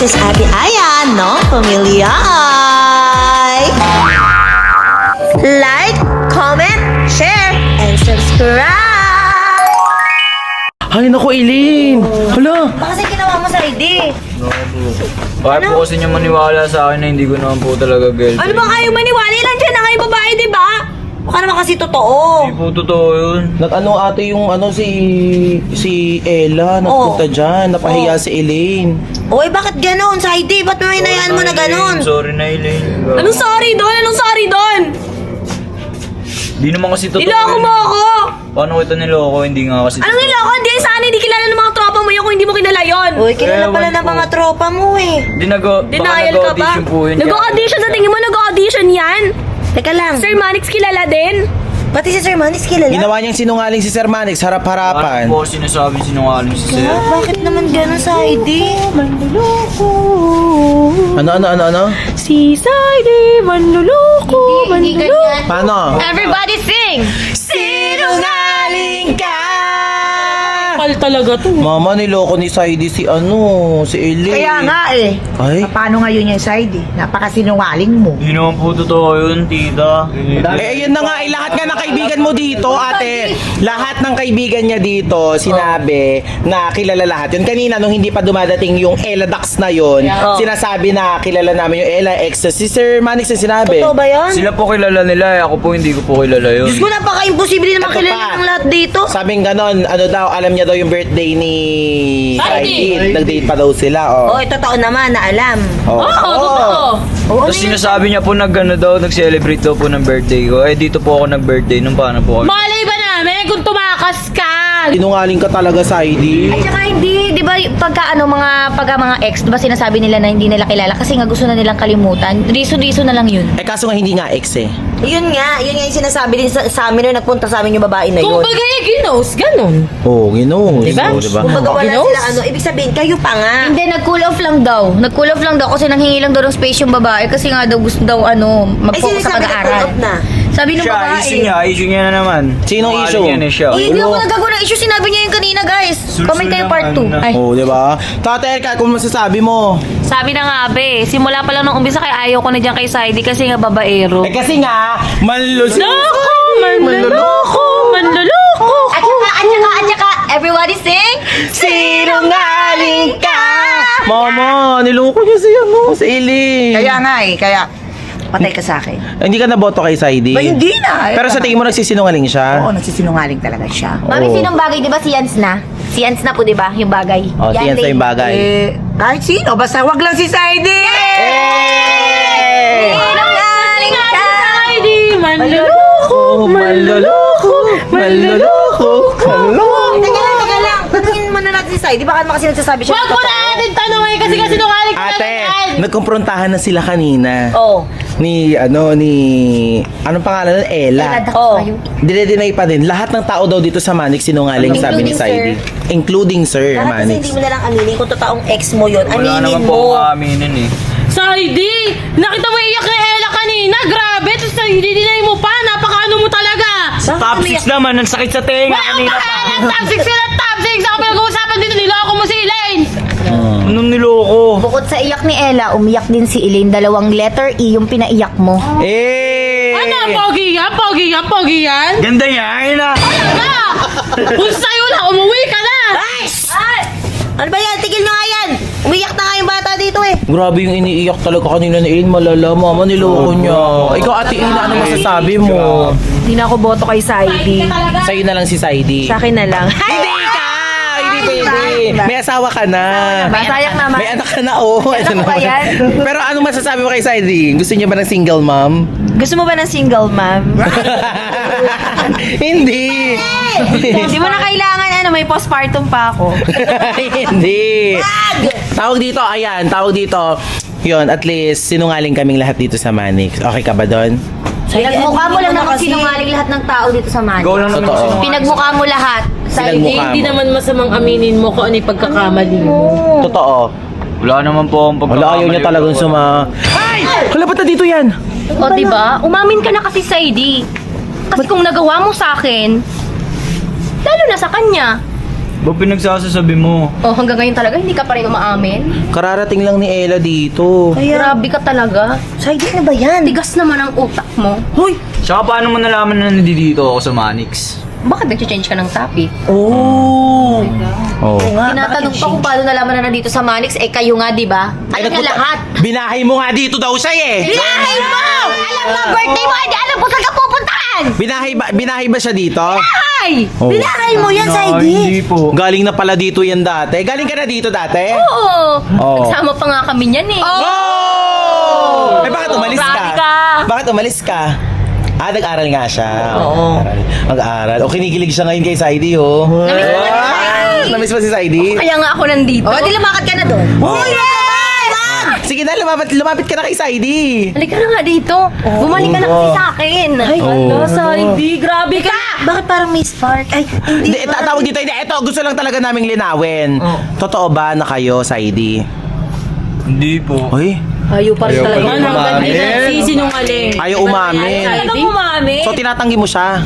Sis Ate Aya ng Pamilya ay like, comment, share, and subscribe! Ay, naku, Eileen! Hala! Baka kasi ginawa mo sa ID. Bakit po kasi niyo maniwala sa akin na hindi ko naman po talaga girlfriend? Ano ba kayo maniwala? Nandiyan na kayo babae, di ba? Baka naman kasi totoo. Hindi po totoo yun. Nag-ano ate yung si Ella, nagpunta dyan, napahiya si Eileen. Oy, bakit ganon sa ID? Ba't mo hinayaan mo na ganon? Sorry na, Eileen. Anong sorry doon? Anong sorry doon? Hindi naman kasi totoo. Niloko mo ako! Paano kita niloko? Hindi nga kasi Anong niloko? Hindi, sana hindi kilala ng mga tropa mo yun kung hindi mo kilala yun. Uy, kilala pala Ewan ng ko. mga tropa mo eh. Denial ka ba? po yun. Nag-audition sa tingin mo, nag-audition yan? Teka lang. Sir Manix kilala din? Pati si Sir Manix kilala? Ginawa niyang sinungaling si Sir Manix, harap-harapan. Paano po sinasabi sinungaling si Sir? Bakit naman ganon sa ID? Ano? Si Saidi, manluloko, manluloko. Paano? Everybody sing! Sinungaling ka! Pal talaga to. Mama, niloko ni Saidi si Eileen. Kaya nga eh. Ay? Paano ngayon yung side eh? Napakasinungaling mo. Hindi naman po totoo yun, tita. Ayun na nga, lahat nga ng kaibigan mo dito, ate. Lahat ng kaibigan niya dito, sinabi na kilala lahat yun. Kanina, nung hindi pa dumadating yung Ella Dax na yun, sinasabi na kilala namin yung Ella ex. Si Sir Manix na sinabi. Totoo ba yan? Sila po kilala nila, ako po hindi ko po kilala yun. Diyos ko, napaka-imposible na Ito makilala pa. ng lahat dito. Sabing ganon, ano daw, alam niya daw yung birthday ni Saidi. Nag-date pa daw sila, oh. Oy, totoo naman na alam. Oh. Totoo. Tapos sinasabi niya po nag-celebrate daw po ng birthday ko. Eh dito po ako nag-birthday nung paano po ako. Malay ba namin kung tumakas ka? Sinungaling ka talaga, Saidi. At saka hindi, di ba, pagka mga ex, di ba sinasabi nila na hindi nila kilala kasi nga gusto na nilang kalimutan. Riso-riso na lang yun. Eh kaso nga hindi nga ex eh. Yun nga yung sinasabi din sa amin nung nagpunta sa amin yung babae na Kung yun. bagay ginos, ganon. Oo, ginoon. Diba? Kumbaga wala Ginos? sila ibig sabihin, kayo pa nga. Hindi, nag-cool off lang daw. Nag-cool off lang daw kasi nanghingi lang daw ng space yung babae kasi nga daw gusto daw mag-focus sa sinasabi na pag-aaral. pull up na. Sabi ng Siya, babae. issue niya na naman. Sinong Sinungaling issue? yan eh siya. Hindi ako nagagawa ng issue. Sinabi niya yung kanina, guys. Comment kayo part 2. Ay. Oo, di ba? Tate Erika, kung masasabi mo. Sabi na nga, abe, simula pa lang nung umpisa kay ayaw ko na dyan kay Saidi kasi nga babaero. Eh kasi nga, manluloko. Manluloko! Manluloko! At saka, everybody sing. Sinungaling ka! Mama, niloko niya si Eileen. Kaya nga eh. Kaya patay ka sa akin. Hindi ka naboto kay Saidi? Ba, hindi na. Pero sa tingin mo nagsisinungaling siya? Oo, nagsisinungaling talaga siya. Mami, Oo. sinong bagay? Di ba si Yans na? Si Yans na po, di ba? Yung bagay. Oh, siyan sa yung bagay. Kahit sino, basta wag lang si Saidi! Eh! Sinungaling ka. Saidi! Manluloko! Manloloko! Manloloko! Teka lang. Tanungin mo na natin si Sai. Di ba kasi nagsasabi siya? Wag mo na natin tanongin kasi sinungaling ka Ate, na yan. nagkumprontahan na sila kanina. Oo. Anong pangalan nun? Ella. Oh. Dine-deny pa din. Lahat ng tao daw dito sa Manix sinungaling, sabi ni Including Saidi. Including Sir Bakit kasi Manix. hindi mo na lang aminin kung totoong ex mo yun? Wala Aminin naman po mo. akong aminin eh. Saidi! Nakita mo iyak ni Ella kanina? Grabe! Tapos dinay mo pa? Napakaano mo talaga? Top 6 naman, ang sakit sa tenga Wala kanina pa pa. ka! Top 6 sila! Top 6! Ako pinag-uusapan dito, niloko mo si Elaine! Anong niloko? Bukod sa iyak ni Ella, umiyak din si Elaine. 2 letter E yung pinaiyak mo. Eh! Ano? Pogi yan? Pogi yan? Pogi yan? Ganda yan ah. Ka! Kung sa'yo lang, umuwi ka na! Ay! Ano ba yan? Tigil nyo nga yan! Umiyak na nga yung bata dito eh. Grabe yung iniiyak talaga kanina ni Eileen. Malala, mama, niloko niya. Ikaw, Ate Ina, ano masasabi mo? Hindi na ako boto kay Saidi. Sa'yo na lang si Saidi. Sa akin na lang. Hindi ka! Hindi pwede. May asawa ka na. Masayang naman. May anak ka na, oh. Anak ko ba yan? Pero ano masasabi mo kay Saidi? Gusto niya ba ng single mom? Gusto mo ba ng single, ma'am? Hindi. Hindi mo na kailangan, may postpartum pa ako. Hindi. Tawag dito, ayan, tawag dito. Yun, at least sinungaling kaming lahat dito sa Manix. Okay ka ba doon? Pinagmukha mo lang naman sinungaling lahat ng tao dito sa Manila. Ikaw lang naman Totoo. sinungaling. Pinagmukha mo lahat. Pinagmukha Eh, hindi mo. naman masamang aminin mo kung ano yung pagkakamali mo. Totoo. Wala naman po akong Wala, ayaw niya talagang Ay! Hala, ba't na dito yan? O, diba? Umamin ka na kasi sa ID. Kasi kung nagawa mo sa akin, lalo na sa kanya. Ba't pinagsasasabi mo? Oh, hanggang ngayon talaga, hindi ka pa rin umaamin? Kararating lang ni Ella dito. Grabe ka talaga. Saidi na ba yan? Tigas naman ang utak mo. Hoy! Tsaka paano mo nalaman na nandito ako sa Manix? Bakit nag-change ka ng topic? Oh! Oh. Tinatanong pa kung paano nalaman na nandito sa Manix, eh kayo nga, di ba? Alam na lahat. Binahay mo nga dito daw siya eh. Binahay mo! Alam mo, birthday mo, hindi alam kung saan ka pupuntahan! Binahay ba siya dito? Ay! Oh. Binahay mo yan, Saidi! Hindi po. Galing na pala dito yan dati. Galing ka na dito dati? Oo! Oh. Nagsama pa nga kami niyan eh. Oh! Eh bakit umalis Grabe ka? ka. Bakit umalis ka? Ah, nag-aral nga siya. Oo. Mag-aral. O, kinikilig siya ngayon kay Saidi, oh. Namiss mo na si Ah, Saidi. Namiss mo si Saidi? Kaya nga ako nandito. Oh, di lumakad ka na doon. Uy! Sige na, lumapit ka na kay Saidi. Halika na nga dito. Bumalik ka na kasi sa akin. Ay, Oh. Saidi, grabe ka! Bakit parang may spark? Ay, Hindi, tawag dito. Hindi, ito, gusto lang talaga naming linawin. Totoo ba na kayo, Saidi? Hindi po. Uy, Ayaw pa rin Ayaw pa talaga. rin umamin. Sinungaling. ayaw umamin. Talagang umami. So, tinatanggi mo siya?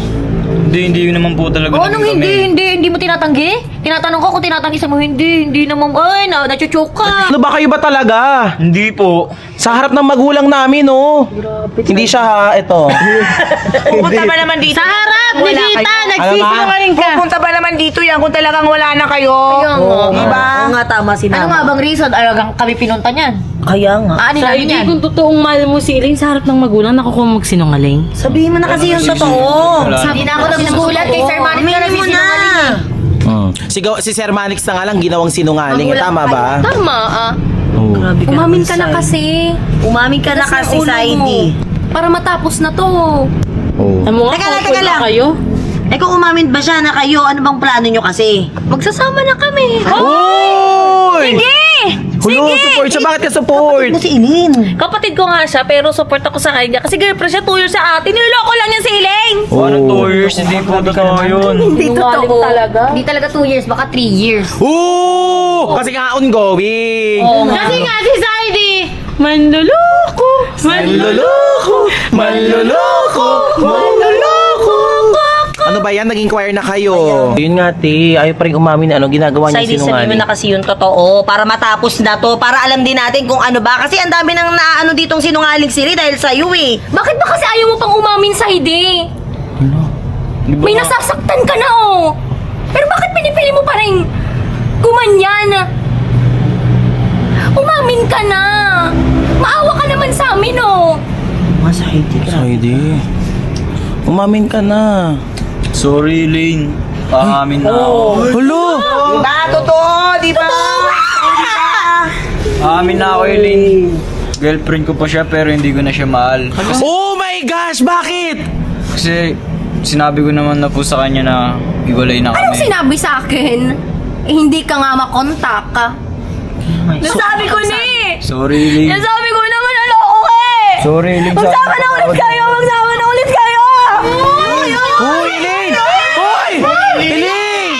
Hindi naman po talaga Oo, naging nung kami. hindi mo tinatanggi? Tinatanong ko kung tinatanggi sa mo, hindi naman, ay, nachuchok ka. Ano ba kayo ba talaga? Hindi po. Sa harap ng magulang namin, oh. Hindi siya, ha, ito. pupunta ba naman dito? Sa harap ni Wala Dita, kayo. nagsisinungaling ka. Pupunta ba naman dito yan kung talagang wala na kayo? Kaya nga. Diba? Oo nga, tama si Ano nga bang reason? Alagang kami pinunta niyan. Kaya nga. Ano namin Saidi, yan? kung totoong mahal mo si Elaine sa harap ng magulang, nakukuha mo magsinungaling. Sabihin mo na kasi yung totoo. Wala. Hindi na ako nagugulat kay Sir Manny na Aminin mo na. nagsisinungaling eh. Si Sir Manix na nga lang ginawang sinungaling. Magulang Tama pa ba? kayo. Tama ah. Oh. Grabe Umamin naman, ka na Sai. kasi. Umamin ka na Kasi kasi, ulo mo. Saidi. Para matapos na to. Oh. Alam mo nga, Teka lang, couple teka lang. na kayo. Eh kung umamin ba siya na kayo, ano bang plano nyo kasi? Magsasama na kami. Uy! Sige! Hulo, support siya. Bakit ka support? Mo si Inin. Kapatid ko nga siya, pero support ako sa kanya. Kasi girlfriend siya, 2 years sa atin. Niloloko lang yan si Elaine. Ano 2 years? Hindi po totoo yun. Hindi totoo. Talaga? Hindi talaga 2 years, baka 3 years. Ooh! Kasi nga ongoing. Kasi nga si Saidi, manluloko, Manloloko! Manloloko! Manloloko! Ano ba yan? Naging choir na kayo. Yun nga, te. Ayaw pa rin umamin na ano ginagawa niya Saidi, sabihin mo sinungaling. na kasi yung totoo para matapos na to, para alam din natin kung ano ba. Kasi ang dami nang naano ditong sinungaling sila dahil sa'yo eh. Bakit ba kasi ayaw mo pang umamin sa Saidi? Di ba May nga- nasasaktan ka na, oh. Pero bakit pinipili mo pa rin gumanyan? Umamin ka na. Maawa ka naman sa amin, oh. Mga Saidi ka. Saidi. Umamin ka na. Sorry, Elaine. Aamin na ako. Hulo! Diba? Totoo, diba? Aamin na ako, Elaine. Girlfriend ko pa siya pero hindi ko na siya mahal. Oh my gosh! Bakit? Kasi sinabi ko naman na po sa kanya na iwalay na Anong kami. sinabi sa akin? Eh, hindi ka nga makontak ka. Nasabi ko na eh. Sorry, Elaine. Nasabi ko naman, aloko ka eh. Sorry, Elaine. Magsama na ulit kayo! Magsama na ulit kayo! Hoy, Elaine! Hoy! Elaine!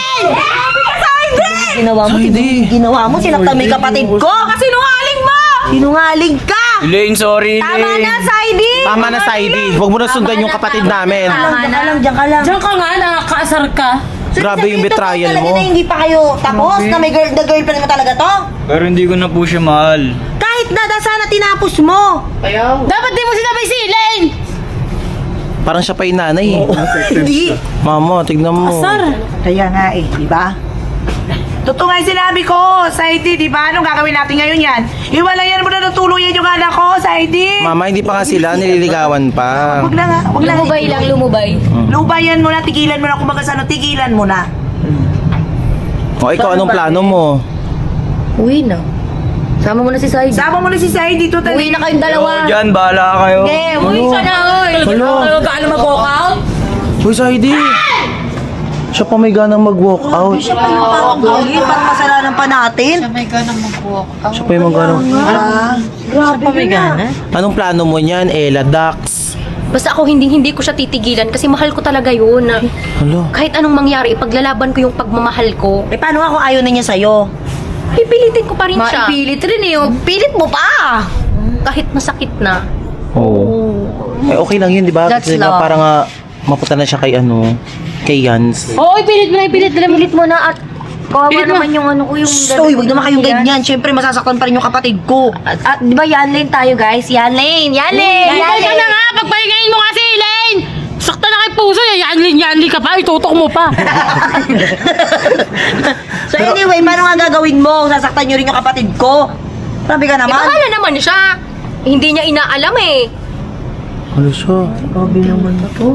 Ginawa mo, Saidi. ginawa mo, sinaktan mo yung kapatid ko. Sinungaling mo! Sinungaling ka! Elaine, sorry, Tama Elaine. na, Saidi! Tama na, Saidi. Huwag mo na sundan yung kapatid namin. Diyan ka lang, diyan ka lang. Diyan ka nga, nakakaasar ka. Grabe yung betrayal Talaga mo. na hindi pa kayo tapos na may girlfriend mo talaga to? Pero hindi ko na po siya mahal. Kahit na, sana tinapos mo. Dapat di mo sinabi si Elaine. Parang siya pa yung nanay. Hindi. Mama, tignan mo. Kaya nga eh, di ba? Totoo nga yung sinabi ko, Saidi, di ba? Anong gagawin natin ngayon yan? Iwalayan mo na natuluyan yung anak ko, Saidi. Mama, hindi pa nga sila. Nililigawan pa. Huwag na nga, huwag na. Lumubay lang, lumubay. Lubayan mo na, tigilan mo na. Kung baga ano, tigilan mo na. O, ikaw, anong plano mo? Uwi na. Sama mo na si Saidi. Sama mo na si Saidi, totally. Uwi na kayong dalawa. Oo, dyan, bahala kayo. Eh, uwi ka na, oy. Hello? Gaano mag-walk out? Hoy, Saidi. Siya pa may ganang mag-walk out. Siya pa yung parang galit, parang masalanan pa natin. Siya pa yung mag-ganang. Grabe pa may gana. Anong plano mo niyan, Ella Dax? Basta ako hindi ko siya titigilan kasi mahal ko talaga yun. Hello? Kahit anong mangyari, ipaglalaban ko yung pagmamahal ko. Eh, paano ako ayaw na niya sa'yo? Pipilitin ko pa rin siya. Maipilit rin eh. oh. Pilit mo pa. Kahit masakit na. Oo. Eh, okay lang yun, di ba? That's Kasi nga love. parang mapunta na siya kay kay Yans. Oo, ipilit mo na, ipilit mo na. Pilit mo na at Kawawa naman yung ano ko, yung... Stoy, wag naman kayong ganyan. Siyempre, masasaktan pa rin yung kapatid ko. At di ba yan lane tayo guys? Yan lane! Yan lane! Yan Ay, ka na lane! nga! Pagpahingayin mo kasi, Elaine! Sakta na kay puso, yanli ka pa, itutok mo pa. So anyway, paano nga gagawin mo? Sasaktan nyo rin yung kapatid ko. Grabe ka naman. Bahala naman siya. Hindi niya inaalam eh. Ano siya? Grabe naman na to.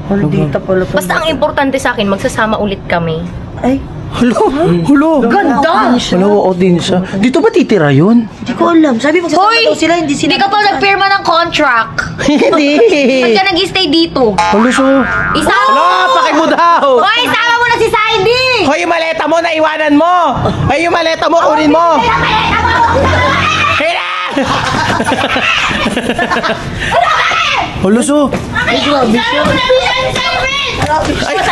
Maldita pala to. Basta ang importante sa akin, magsasama ulit kami. Ay, Hulo! Ganda! Wala din siya. Dito ba titira yun? hindi ko alam. Sabi magsasama Hoy! daw sila, hindi sila. Hindi ka pa nagpirma ng contract. Hindi! Ba't ka nag-stay dito? Hulo siya. Isama Hala, paki mo daw! Hoy, isama mo na si Saidi! Hoy, yung maleta mo, naiwanan mo! Ay, yung maleta mo, kunin mo! Hira! Hulo siya. Ay,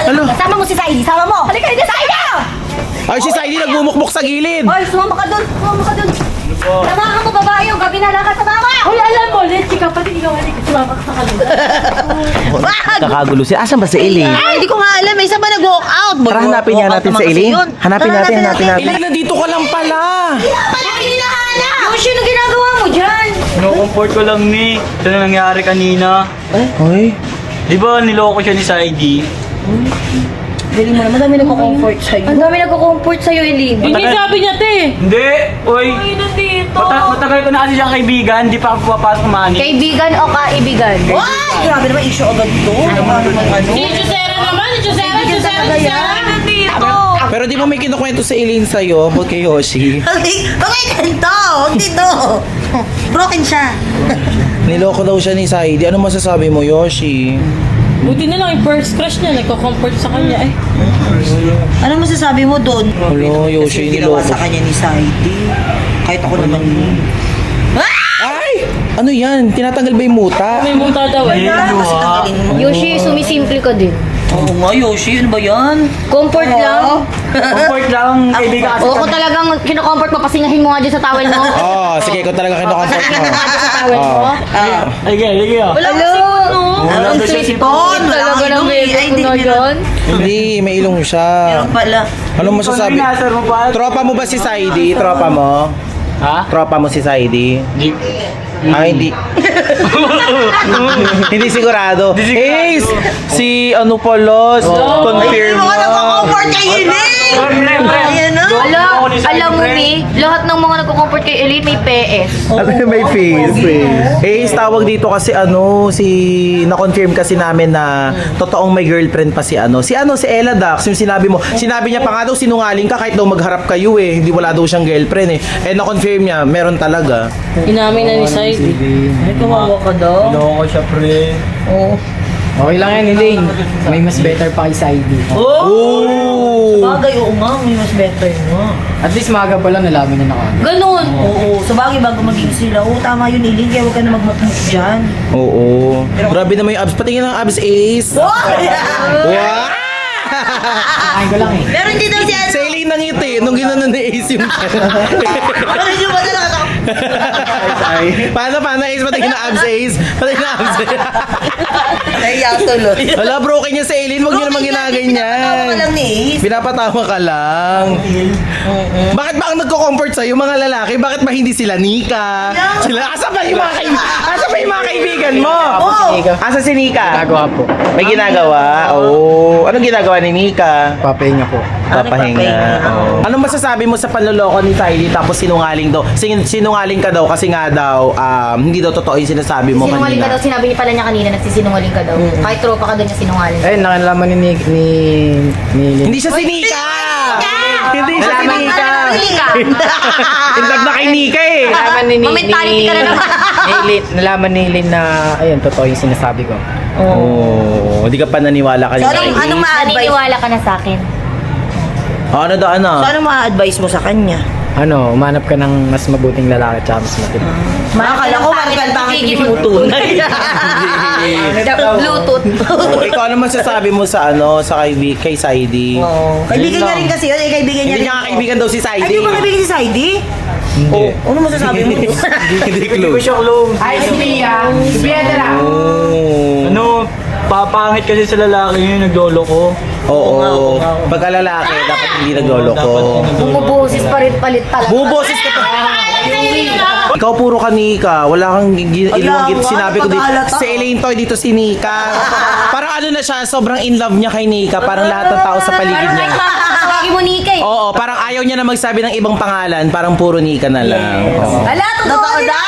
ano? Sama mo si Saidi, sama mo. Halika, halika, Saidi! Ay, si Saidi nagbumukmok sa gilid. Hoy, sumama ka doon! Sumama ka doon! Samahan mo babae yung gabi na lakad sa mama! Hoy, alam mo, Letchi ka, pati ikaw, halika, sumama ka sa kanila. Kakagulo siya. Asan ba si Eileen? Ay, hindi ko nga alam. May isa ba nag-walk out? Tara, hanapin niya natin si Eileen. Hanapin natin. Eileen, nandito ka lang pala. Yoshi, ano ginagawa mo dyan? Kino-comfort ko lang ni. Ito na nangyari kanina. Hoy. Di ba niloko siya ni Saidi? galing mo naman. Dami nagko-comfort sa'yo. Ang dami nagko-comfort sa'yo, Eileen. Hindi sabi niya, te. Hindi! Uy! Matagal ko na kasi siyang kaibigan, di pa ako pumapasok mani. Kaibigan o kaibigan? Ay, grabe naman issue agad to. Ano? Si Chusera naman, si Chusera. Nandito. Pero di mo may kinukwento si Eileen sa'yo, huwag kay Yoshi. Okay, ganito. Huwag dito. Broken siya. Niloko daw siya ni Saidi. Ano masasabi mo, Yoshi? Buti na lang yung first crush niya, nagko-comfort sa kanya eh. Ano masasabi mo doon? Hello, Yoshi, Kasi ginawa niloko. sa kanya ni Saidi. Kahit ako naman. Ay! Ano yan? Tinatanggal ba yung muta? May muta daw eh. Kasi tanggalin mo. Yoshi, sumisimple ka din. Oo nga, Yoshi. Ano ba yan? Comfort lang. Comfort lang, kaibigan kasi. Oo, kung talagang kinocomfort mo, pasingahin mo nga dyan sa towel mo. Oh, sige, kung talaga kinukomfort mo. Pasingahin mo nga dyan sa towel mo. Sige. Wala kasi ano. Wala Ang ba siya sweet sipon? mo. Wala Talaga kang ng ilong eh. baby Ay, ko hindi, na meron. yan. Hindi, may ilong siya. Meron pala. Anong masasabi? Pinasar mo ba? Tropa mo ba si Saidi? Tropa mo? Ha? Tropa mo si Saidi? Di. Ah, hindi. Hindi sigurado. Hey, si ano pala, confirm Hindi mo mo. ka nagko-comfort kay Eileen. Ayan na. Alam mo, Mi, lahat ng mga nagko-comfort kay Eileen may PS. May face. Hey, tawag dito kasi na-confirm kasi namin na totoong may girlfriend pa si Ella Dax, yung sinabi mo. Sinabi niya pa nga daw sinungaling ka kahit daw magharap kayo eh. Hindi wala daw siyang girlfriend eh. Eh, na-confirm niya, meron talaga. Inamin na ni Saidi. Ay, kawawa ka daw. Niloko siya, pre. Okay lang yan, Elaine. May mas better pa kay Saidi. Oh! Bagay, oo nga. May mas better nga. At least maaga pa lang nalaman niya na kami. Ganun. Oo, sa bagay bago maging sila. Oo, tama yun, Eileen. Kaya huwag ka na magmukmuk dyan. Oo. Grabe naman yung abs. Patingin ng abs, Ace. Wow! Kain ko lang eh. Pero hindi daw siya. Sa Eileen nangiti nung ginanon ni Ace yung Ano yung ba talaga? Paano, Ace? Patingin ng abs, Ace. Patingin ng abs. Nahiya tuloy. Wala, broken niya sa Eileen. Huwag niyo naman Pinapatawa ka lang ginaganyan. ni Ace. Pinapatawa ka lang. Bakit ba ang nagko-comfort sa'yo, mga lalaki? Bakit ba hindi sila Nika? Asa ba yung mga kaibigan mo? Asa si Nika? Ginagawa po. May ginagawa? Oo. Anong ginagawa ni Nika? Papahinga po. Papahinga. Oo. Anong masasabi mo sa panloloko ni Saidi tapos sinungaling daw? Sinungaling ka daw kasi nga daw hindi daw totoo yung sinasabi mo Sinungaling ka daw, kanina. sinabi pala niya kanina, nagsisinungaling ka daw. Kahit tropa ka daw niya sinungaling. Ayun, nakalaman ni Hindi siya si Nika! Hindi siya si Nika! Tindag na kay Nika eh! Nalaman ni Momentality ka na naman. Nalaman ni Elaine na, ayun, totoo yung sinasabi ko. Oo. Hindi ka pa naniwala So, kanina. anong ma-advise? Naniniwala ka na sa akin. Ano daw, ano? So, anong ma-advise mo sa kanya? Ano, umanap ka ng mas mabuting lalaki at mas matino. Akala ko Margal bakit hindi mo tunay. Bluetooth. Oo, ikaw ano masasabi mo sa kay Saidi? Kaibigan niya rin kasi yun. Eh, kaibigan niya Hindi rin. niya kaibigan daw si Ay, Saidi. di ba kaibigan si Saidi? Hindi. Ano masasabi mo? Hindi clue. Siya clone. Ay, si Bia! Si Bia na Oh. Ano, papangit kasi sa lalaki yun, naglolo ko. Oo. Pagka lalaki, dapat Hindi nagloloko. Bumubusis pa rin palit talaga. Buboses ka pa. Ikaw puro ka, Nika. Wala kang ilong sinabi ko dito. Si Elaine Toy, dito si Nika. Parang ano na siya, sobrang in love niya kay Nika. Parang lahat ng tao sa paligid niya. Tawagin mo Nika eh. Oo, parang ayaw niya na magsabi ng ibang pangalan. Parang puro Nika na lang. Oo. Ala, totoo na.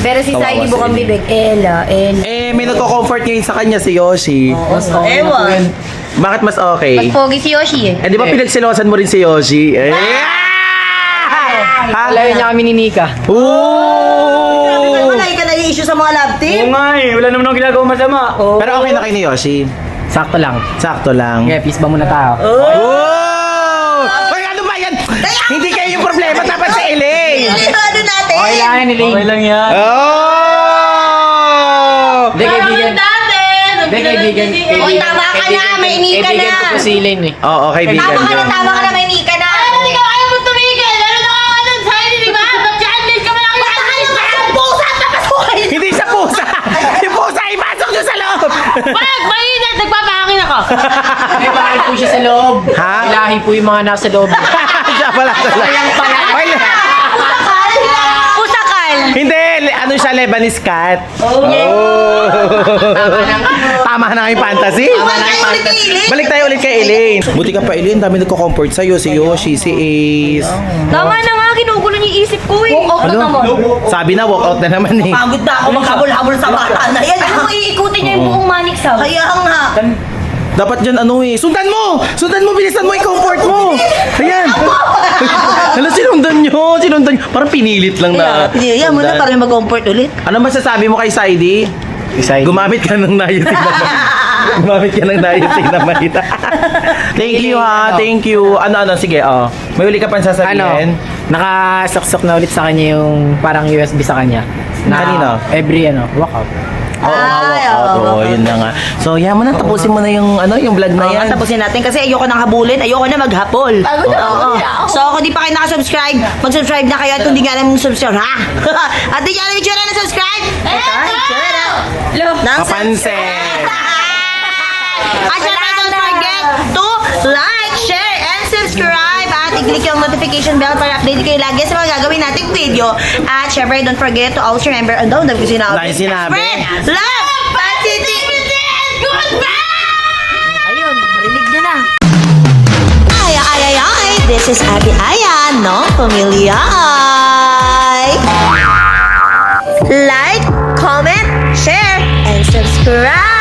Pero si Saidi bukang bibig. Ella. May nagko-comfort ngayon sa kanya si Yoshi. Ewan. Bakit mas okay? Mas pogi si Yoshi eh. Di ba pinagsilosan mo rin si Yoshi? Alayo niya kami ni Nika. Ooh! Wala ka na issue sa mga love team. Oo nga eh, wala naman akong ginagawa masama. Pero okay na kayo ni Yoshi? Sakto lang. Sakto lang. Okay, peace ba muna tayo? Oh! Ay, ano ba yan? Hindi kayo yung problema, dapat si Elaine! Ano natin? Okay lang yan, Elaine. Okay lang yan. Oh! Hindi, kaibigan. Hindi, kaibigan. Uy, tama ka na, may Nika na. Kaibigan ko po si Elaine eh. Oo, kaibigan Tama ka ko. na, may Nika na. Ikaw ayaw mo tumigil. Ano na ka nun sa akin, di ba? Mag-challenge ka malaki. Hindi siya pusa! Yung pusa, ipasok nyo sa loob! Pag mainit, nagpapahangin ako. May bahay po siya sa loob. Ha? Ilahi po yung mga nasa loob. Siya pala sa loob. Ay, Pusakal. hindi, ano siya, Lebanese cat? Oh! Tama na yung fantasy? Balik tayo ulit kay Elaine. Buti ka pa, Elaine. Dami nagko-comfort sa'yo. Si Yoshi, si Ace. Tama na nga, ginugulo niya yung isip ko eh. Walk out na naman. Sabi na, walk out na naman eh. Pagod na ako maghabol-habol sa bata na yan. Ano mo iikutin niya yung buong Manix House? Kaya nga. Dapat dyan ano eh. Sundan mo! Sundan mo! Bilisan mo! I-comfort mo! Ayan! Hala, sinundan nyo! Sinundan nyo! Parang pinilit lang na. Pinilihan mo na sundan. para mag-comfort ulit. Ano masasabi mo kay Saidi? Gumamit ka ng niacin na Gumamit ka ng niacin na malita. Thank you ha, thank you. Ano, sige, oh. May uli ka pang sasabihin? Nakasaksok na ulit sa kanya yung parang USB sa kanya. Kanino? Every walkout. Oo, oo, yun na nga. So, yan mo na, tapusin mo na yung, yung vlog na yan. Tapusin natin kasi ayoko nang habulin, ayoko na maghapol. Oo. So kung di pa kayo nakasubscribe, mag-subscribe na kayo at kung di nga alam yung subscribe, ha? At di nga alam yung tsura na subscribe? Ito, tsura na. Kapansin! At syempre, don't forget to like, share, and subscribe. At i-click yung notification bell para update kayo lagi sa mga gagawin nating video. At syempre, don't forget to always remember, ano, dami ko sinabi. Dahil sinabi. Spread love, positivity, and goodbye! Ayun, narinig niyo na. Ay, ay, ay, ay, this is Abby Aya, no familia. Like, comment, share, and subscribe.